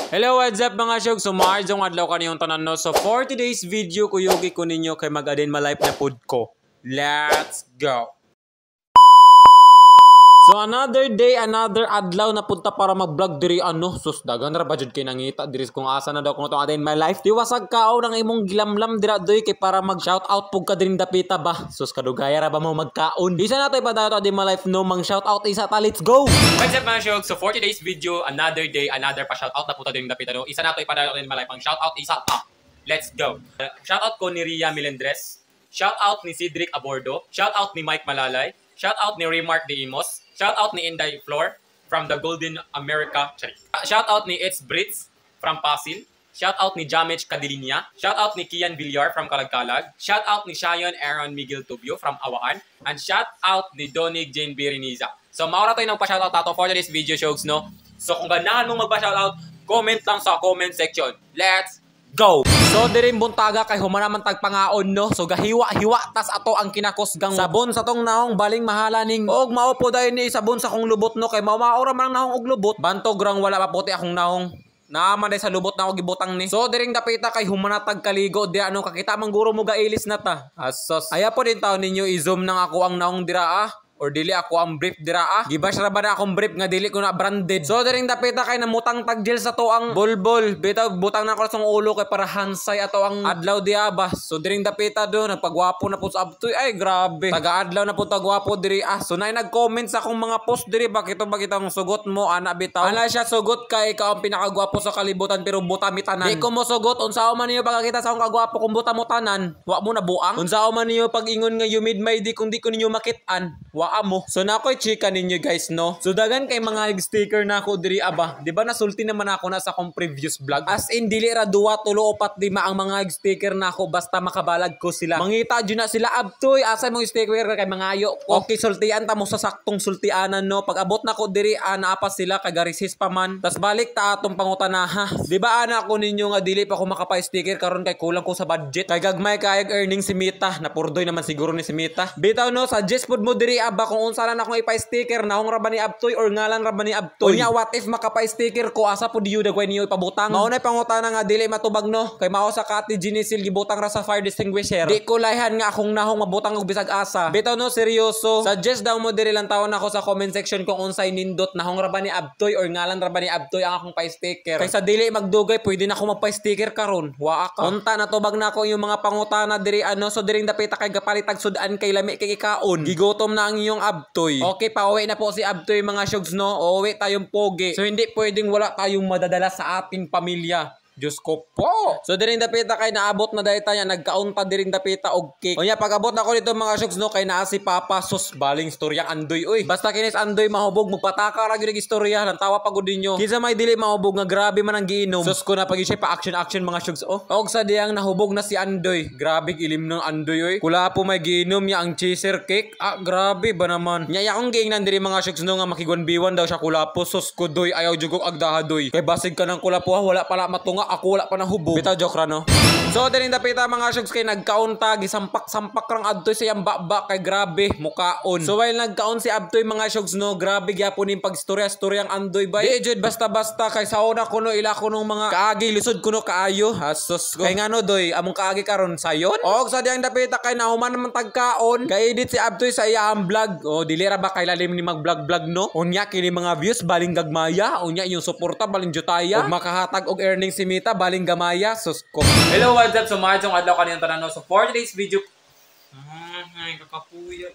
Hello, what's up mga syog? So, maayong adlaw kaniyong tanan no. So, for today's video, kuyugi ko ninyo kay mag-adin ma-life na food ko. Let's go! So, another day, another adlaw na punta para mag-vlog diri ano. Sus, dagan ra budget kay nangita diri kung asa na daw kung itong adin my life. Diwasag kao ng imong gilamlam dira doy kay para mag-shoutout pug ka diring dapita ba. Sus, kadugaya ra ba mo magkaon? Isa na tay padayon to adin my life no, mang-shoutout isa ta, let's go! What's up mga syog? So, for today's video, another day, another pa shoutout na punta diring dapita no. Isa na tay padayon to adin my life, mang-shoutout isa ta. Let's go! Shoutout ko ni Ria Melendres. Shoutout ni Cedric Abordo. Shoutout ni Mike Malalay. Shoutout ni Remark De Imos. Shoutout ni Inday Flor from the Golden America. Shoutout ni It's Brits from Pasil. Shoutout ni Jamich Cadilinia. Shoutout ni Kian Villar from Kalagkalag. Shoutout ni Shayon Aaron Miguel Tubio from Awaan. And shoutout ni Donig Jane Bereniza. So maura tayo ng pa-shoutout nato for this video shows, no? So kung ganahan mong magpa-shoutout, comment lang sa comment section. Let's go! So dirin buntaga kay humanaman tagpangaon no. So gahiwa-hiwa tas ato ang kinakusgang sabon sa tong nahong baling mahala ning og maupo dayon ni sabon sa kong lubot no kay maura man ang nahong og lubot. Bantog rang wala pa puti akong nahong. Naaman day sa lubot na ako gibutang ni. So diring dapita kay humanatag kaligo di ano kakita man guro mo gailis na ta. Asos. Aya po din taon ninyo i-zoom nang ako ang nahong dira or dili ako ang brief dira Gibas ra ba na akong brief nga dili ko na branded. So diring dapita kay namutang tagjel sa to ang bolbol. Bitaw butang na ko sa ulo kay para hansay ato ang adlaw diaba. So diring dapita do nagpagwapo na po sa abtoy. Ay grabe. Taga-adlaw na po tagwapo diri So nay nag-comment sa akong mga post diri bakit ang sugot mo ana bitaw. Ana siya sugot kay ikaw ang pinakagwapo sa kalibutan pero buta mi tanan. Di ko mo sugot unsa man niyo pagkakita sa akong kagwapo kung buta mo tanan. Wa mo na buang. Unsa man niyo pag-ingon nga you made my day kung di ko ninyo makit-an. Amo. So na ako'y chika ninyo guys no. So dagan kay mga sticker na ako diri aba. Di ba nasulti naman ako na sa akong previous vlog. As in dili ra 2, 3, 4, 5 ang mga sticker na ako basta makabalag ko sila. Mangita jud na sila abtoy asa mo sticker kay mga ayo ko. Okay sultian ta mo sa saktong sultianan no. Pag abot na ko diri apa sila kay garisis pa man. Tas balik ta atong pangutanaha. Di ba ana ko ninyo nga dili pa ko makapay-sticker karon kay kulang ko sa budget. Kay gagmay kayag earning si Mita. Napurdoy naman siguro ni si Mita. Bitaw no suggest pud mo diri ba kung unsa na akong ipa-sticker nahong ra ba ni Abtoy or ngalan ra ba ni Abtoy. Unya what if makapa-sticker ko asa pud diyo dagway niyo ipabutang. Mao nay pangutana nga dili matubag no kay mao sa Kati Ginisil gibutang ra sa fire extinguisher. Di ko layhan nga akong nahong mabutang og bisag asa. Bitaw no seryoso. Suggest daw mo diri lang tawon ako sa comment section kung unsay nindot nahong ra ba ni Abtoy or ngalan ra ba ni Abtoy ang akong pa-sticker. Kaysa dili magdugay pwede na ako magpa-sticker karon. Wa ka. Unta natubag na ako yung mga pangutana diri so diring dapita kay gapalitag sudan kay lami kay ikaon. Gigotom na ang iyong Abtoy. Okay, pauwi na po si Abtoy mga syogs no. Uuwi tayong pogi. So hindi pwedeng wala tayong madadala sa ating pamilya. Diyos ko po. So diring dapita kay naabot na dayta niya nagkaunta diring dapita og cake. Unya pag abot ako dito mga syogs no kay naa si Papa sus baling storyang andoy oy. Basta kinis andoy mahubog magpataka ra gyud istorya lang tawa pagud ninyo. Kinsa may dili mahubog nga grabe man ang giinom. Sus ko na pag siya pa action mga syogs Og sa diyang nahubog na si Andoy. Grabe ilim ng Andoy oy. Kula po may giinom niya ang cheeser cake. Grabe ba naman. Nya akong giingnan diri mga syogs no nga makigwan-biwan daw siya kula po sus ko doy ayaw jugog agdahadoy. Kay basig ka ng kula po wala pala matunga ako wala pa nahubog. Bitaw joke ra no. So diring dapita mga syogs kay nagkaunta gisampak-sampak rang Abtoy sa iyang baba kay grabe mukaon. So while nagkaon si Abtoy mga syogs no grabe gyapon ning pagstorya-storyang Andoy ba. Di jud basta-basta kay sauna kuno ila kuno mga kaagi lisod kuno kaayo. Asos ko. Kay ngano doy among kaagi karon sayon. Og sa diyang dapita kay nahuman man tagkaon kay edit si Abtoy sa iyang vlog. Dili ra ba kay lalim ni mag-vlog no. Unya kini mga views baling gagmaya, unya yung suporta baling jutaya. Og makahatag og earning si Mita baling gamaya sus ko. Hello, what's up? So maayong adlaw kaniyong tanan no. So for today's video ay kakapuya.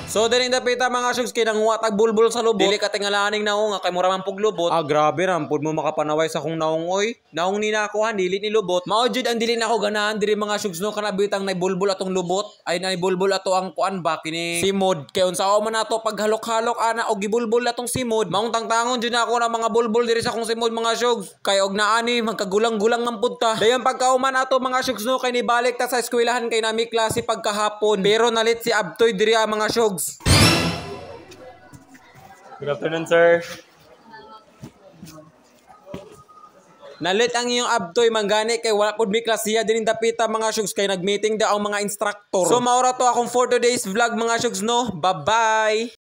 So diring dapita mga syogs kay nanguha tag bulbul sa lubot. Dili ka tingalaning naong nga kay mura man pug lubot. Grabe ram pud mo makapanaway sa akong naong oy. Naong ni nakuha dili ni lubot. Mao jud ang dili nako ganahan diri mga syogs no kana bitang nay bulbul atong lubot. Ay nay bulbul ato ang kuan ba kini simod. Kay unsa man nato pag halok-halok ana og gibulbul atong simod. Maong tangtangon jud nako na mga bulbul diri sa akong simod mga syogs. Kay og naani magkagulang-gulang man pud ta. Dayon pagkauman ato mga syogs no kay nibalik ta sa eskwelahan kay nami klase pagkahapon. Pero nalit si Abtoy diri mga syogs. Good afternoon, sir. Nalit ang iyong Abtoy manggani kay wala pud mi klasiya dining dapita mga syogs kay nagmeeting daw ang mga instructor. So maura to akong for today's vlog mga syogs no. Bye-bye.